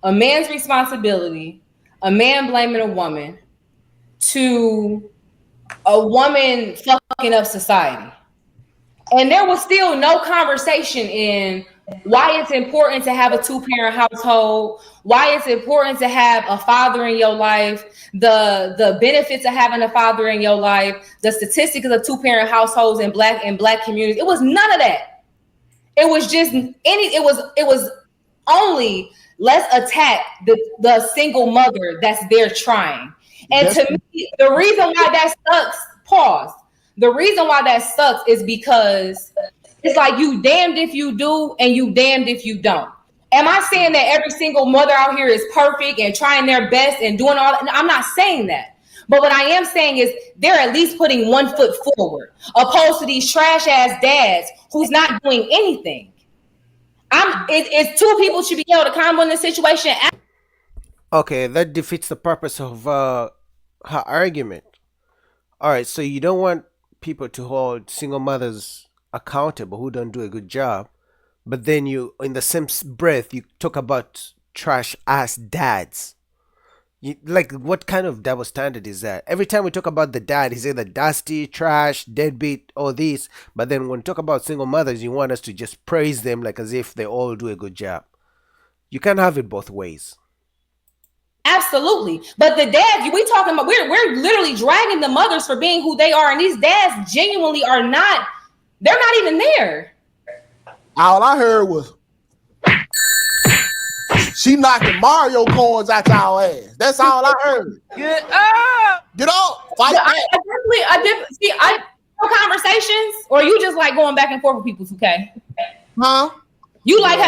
a man's responsibility, a man blaming a woman, to a woman fucking up society. And there was still no conversation in why it's important to have a two-parent household, why it's important to have a father in your life, the benefits of having a father in your life, the statistics of two-parent households in black communities. It was none of that. It was just it was only let's attack the single mother that's there trying. And That's to me, the reason why that sucks, pause. The reason why that sucks is because it's like you damned if you do and you damned if you don't. Am I saying that every single mother out here is perfect and trying their best and doing all that? I'm not saying that. But what I am saying is they're at least putting one foot forward, opposed to these trash ass dads who's not doing anything. It's two people should be held accountable in this situation. Okay, that defeats the purpose of her argument. All right, so you don't want people to hold single mothers accountable who don't do a good job, but then you, in the same breath, you talk about trash ass dads. Like, what kind of double standard is that? Every time we talk about the dad, he's either dusty, trash, deadbeat, all this. But then when we talk about single mothers, you want us to just praise them like as if they all do a good job. You can't have it both ways. Absolutely. But the dads, we talking about, we're literally dragging the mothers for being who they are. And these dads genuinely are not, they're not even there. all I heard was she knocking Mario coins out y'all ass. That's all I heard. Get up! Get up. Fight I back. definitely see, I conversations, or you just like going back and forth with people, 2K? Huh? You like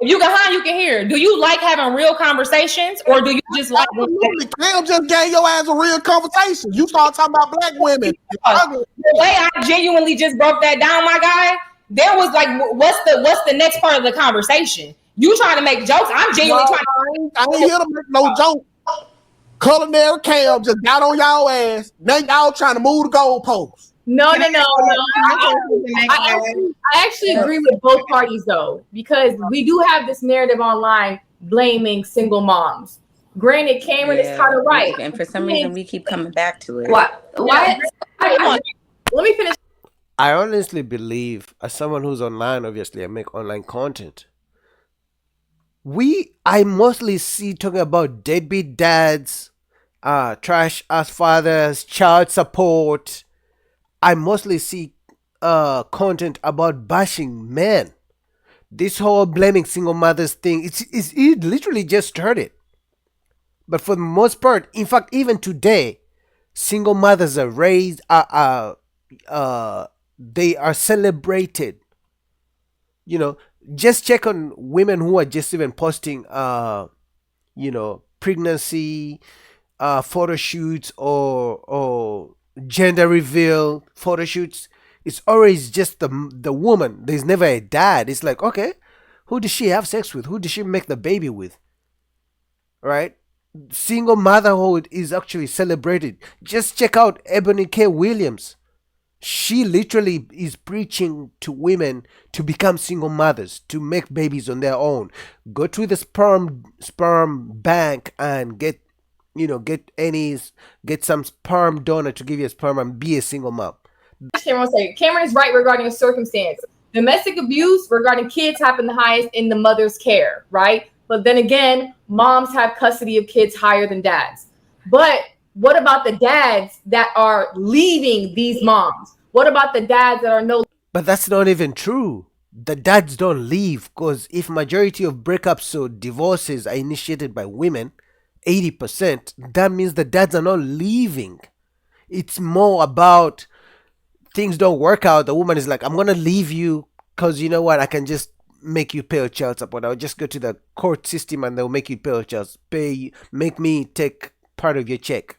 if you can hear. Do you like having real conversations, or do you just like Absolutely. Cam just gave your ass a real conversation. You start talking about black women. the way I genuinely just broke that down, my guy? There was like, what's the next part of the conversation? You trying to make jokes? I'm genuinely trying to. I ain't here to make no joke. Culinary Cam just got on y'all ass. Now y'all trying to move the goalposts. No. I actually agree with both parties though, because we do have this narrative online blaming single moms. Granted, Cameron is kind of right, and for some reason we keep coming back to it. Why? Let me finish. I honestly believe, as someone who's online, obviously, I make online content. I mostly see talking about deadbeat dads, trash ass fathers, child support. I mostly see content about bashing men. This whole blaming single mothers thing, it literally just started. But for the most part, in fact, even today, single mothers are raised, they are celebrated. You know, just check on women who are just even posting, pregnancy, photo shoots or gender reveal photo shoots. It's always just the woman. There's never a dad. It's like, okay, who does she have sex with? Who does she make the baby with? Right? Single motherhood is actually celebrated. Just check out Ebony K. Williams. She literally is preaching to women to become single mothers, to make babies on their own. Go to the sperm bank and get some sperm donor to give you a sperm and be a single mom. Cameron is right regarding a circumstance. Domestic abuse regarding kids happen the highest in the mother's care, right? But then again, moms have custody of kids higher than dads. But what about the dads that are leaving these moms? What about the dads that are no? But that's not even true. The dads don't leave, because if majority of breakups or divorces are initiated by women, 80%, that means the dads are not leaving. It's more about things don't work out. The woman is like, I'm going to leave you because you know what? I can just make you pay a child support. I'll just go to the court system and they'll make you make me take part of your check.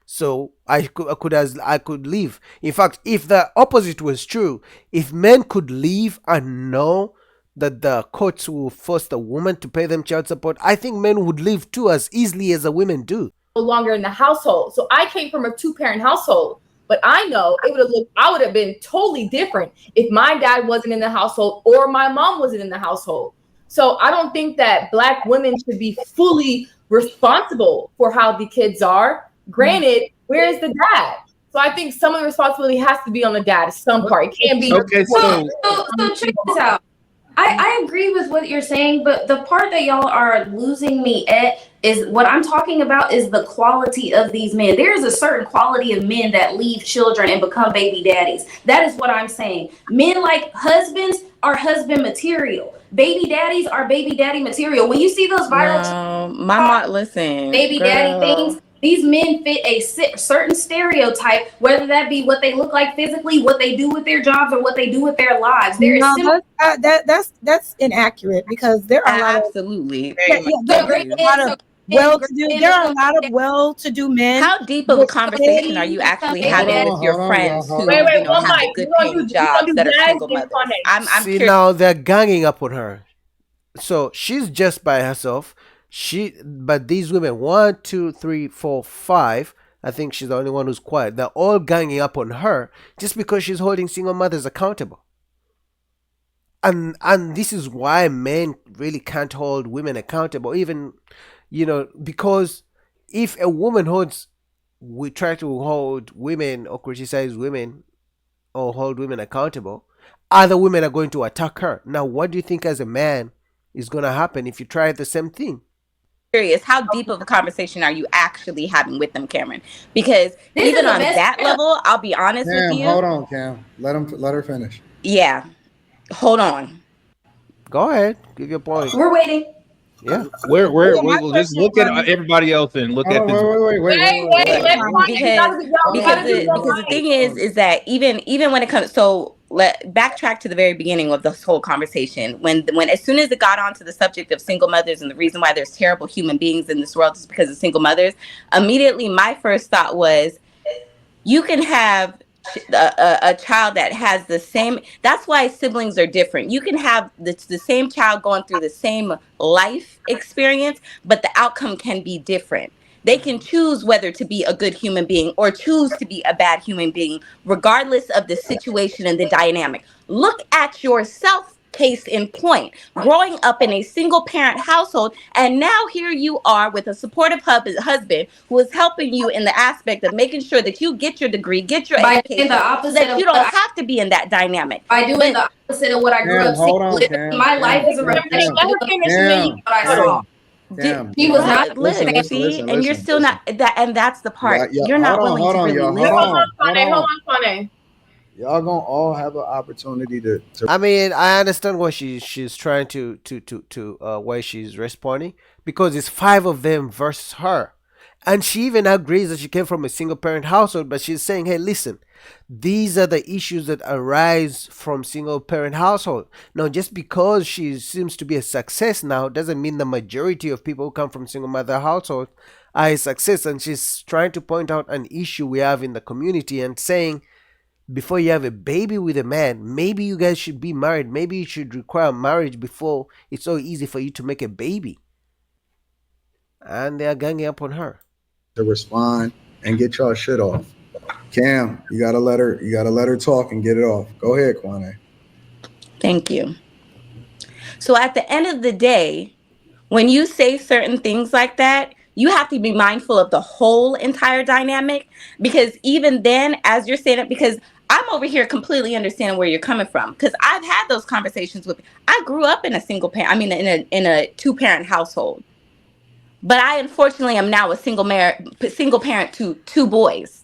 So I could leave. In fact, if the opposite was true, if men could leave and know that the courts will force the woman to pay them child support, I think men would leave too as easily as the women do. No longer in the household. So I came from a 2-parent household, but I know I would have been totally different if my dad wasn't in the household or my mom wasn't in the household. So I don't think that Black women should be fully responsible for how the kids are. Granted, where is the dad? So I think some of the responsibility has to be on the dad at some part. It can't be. Okay, so So check this out. I agree with what you're saying, but the part that y'all are losing me at is what I'm talking about is the quality of these men. There is a certain quality of men that leave children and become baby daddies. That is what I'm saying. Men like husbands are husband material. Baby daddies are baby daddy material. When you see those viral my mom, listen, baby girl. daddy things, these men fit a certain stereotype, whether that be what they look like physically, what they do with their jobs, or what they do with their lives. There is that's inaccurate because there are a lot of absolutely. there are a lot of well-to-do men. How deep of a conversation are you actually having with your friends who have good paying jobs that are single mothers? I'm See, curious. now they're ganging up on her. So she's just by herself. But these women, 1, 2, 3, 4, 5. I think she's the only one who's quiet. They're all ganging up on her just because she's holding single mothers accountable. And this is why men really can't hold women accountable, even, because if a woman we try to hold women or criticize women or hold women accountable, other women are going to attack her. Now, what do you think as a man is going to happen if you try the same thing? Curious, how deep of a conversation are you actually having with them, Cameron? Because even on that level, I'll be honest with you. Hold on, Cam. Let her finish. Yeah. Hold on. Go ahead. Give your point. We're waiting. Yeah. We'll just look at everybody else and look at this. Because the thing is that even when it comes, so backtrack to the very beginning of this whole conversation. When as soon as it got onto the subject of single mothers and the reason why there's terrible human beings in this world is because of single mothers, immediately my first thought was, you can have a child that has the same. That's why siblings are different. You can have the same child going through the same life experience, but the outcome can be different. They can choose whether to be a good human being or choose to be a bad human being, regardless of the situation and the dynamic. Look at yourself. Case in point, growing up in a single parent household, and now here you are with a supportive husband who is helping you in the aspect of making sure that you get your degree, get your education, so that you don't have to be in that dynamic. By doing the opposite of what I grew up seeing. My life is a reflection of what I saw. He was not listen, and you're still not that, and that's the part you're not willing to really live. Hold on, Fane. Y'all gonna all have an opportunity to I mean, I understand what she's trying to why she's responding, because it's 5 of them versus her, and she even agrees that she came from a single parent household, but she's saying, hey, listen, these are the issues that arise from single parent household. Now, just because she seems to be a success now doesn't mean the majority of people who come from single mother household are a success. And she's trying to point out an issue we have in the community and saying, before you have a baby with a man, maybe you guys should be married. Maybe you should require marriage before it's so easy for you to make a baby. And they are ganging up on her to respond and get y'all shit off. Cam, you gotta let her talk and get it off. Go ahead, Kwane. Thank you. So at the end of the day, when you say certain things like that, you have to be mindful of the whole entire dynamic, because even then, as you're saying it, because I'm over here completely understanding where you're coming from, because I've had those conversations with. I grew up in a single parent. I mean, in a 2-parent household, but I unfortunately am now a single parent to 2 boys.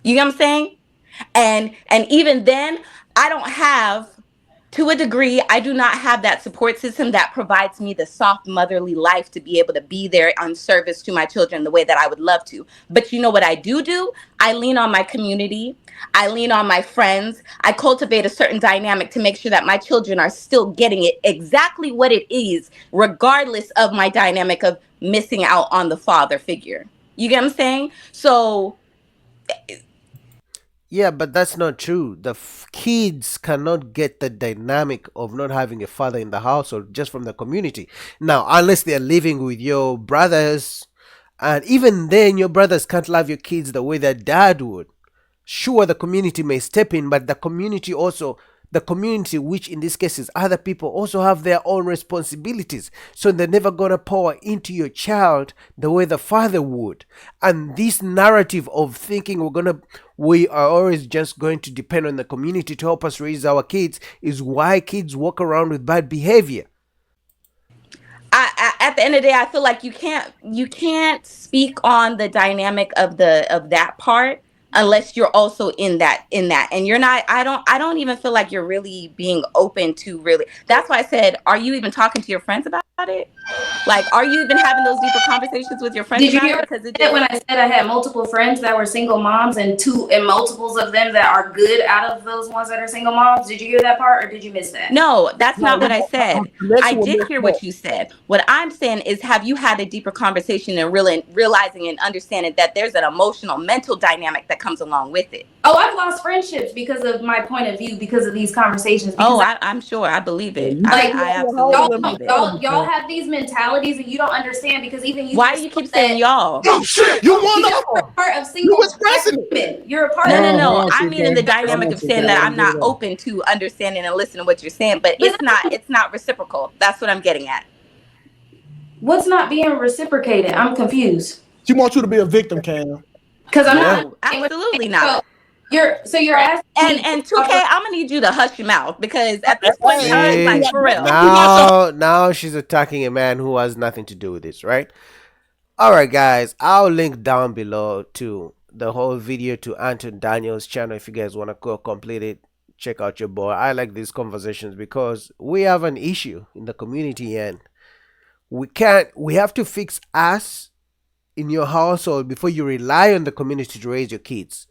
You know what I'm saying? And even then, I don't have. To a degree, I do not have that support system that provides me the soft motherly life to be able to be there on service to my children the way that I would love to. But you know what I do? I lean on my community. I lean on my friends. I cultivate a certain dynamic to make sure that my children are still getting it exactly what it is, regardless of my dynamic of missing out on the father figure. You get what I'm saying? So... Yeah, but that's not true. The kids cannot get the dynamic of not having a father in the household just from the community. Now, unless they're living with your brothers, and even then, your brothers can't love your kids the way their dad would. Sure, the community may step in, but the community also the community, which in this case is other people, also have their own responsibilities. So they're never gonna pour into your child the way the father would. And this narrative of thinking we are always just going to depend on the community to help us raise our kids is why kids walk around with bad behavior. At the end of the day, I feel like you can't speak on the dynamic of that part unless you're also in that, and you're not. I don't even feel like you're really being open to really. That's why I said, are you even talking to your friends about it? Like, are you even having those deeper conversations with your friends Did you about hear it? Because that when I said I had multiple friends that were single moms and multiples of them that are good out of those ones that are single moms? Did you hear that part or did you miss that? No, that's not what I said. I Alexa will did miss hear that. what you said. What I'm saying is, have you had a deeper conversation and really realizing and understanding that there's an emotional, mental dynamic that comes along with it? Oh, I've lost friendships because of my point of view, because of these conversations. Oh, Because I'm sure. I believe it. Like, I absolutely believe it. y'all have these mentalities and you don't understand, because even you. Why do you keep saying y'all? Oh shit, you one Because of you're a them. part of You single expressing it. women. You're a part No, of. no, Hold no. on, I mean in the CK. dynamic Hold of on, saying CK. that Let I'm him get not it off. open to understanding and listening to what you're saying, but it's not reciprocal. That's what I'm getting at. What's not being reciprocated? I'm confused. She wants you to be a victim, Cam. Because I'm not. No, absolutely not. So you're asking me. And 2K, I'm gonna need you to hush your mouth, because at this point in time, See, like, for real. now she's attacking a man who has nothing to do with this, right? All right, guys, I'll link down below to the whole video to Anton Daniel's channel if you guys want to go complete it. Check out your boy. I like these conversations because we have an issue in the community, and we have to fix us in your household before you rely on the community to raise your kids.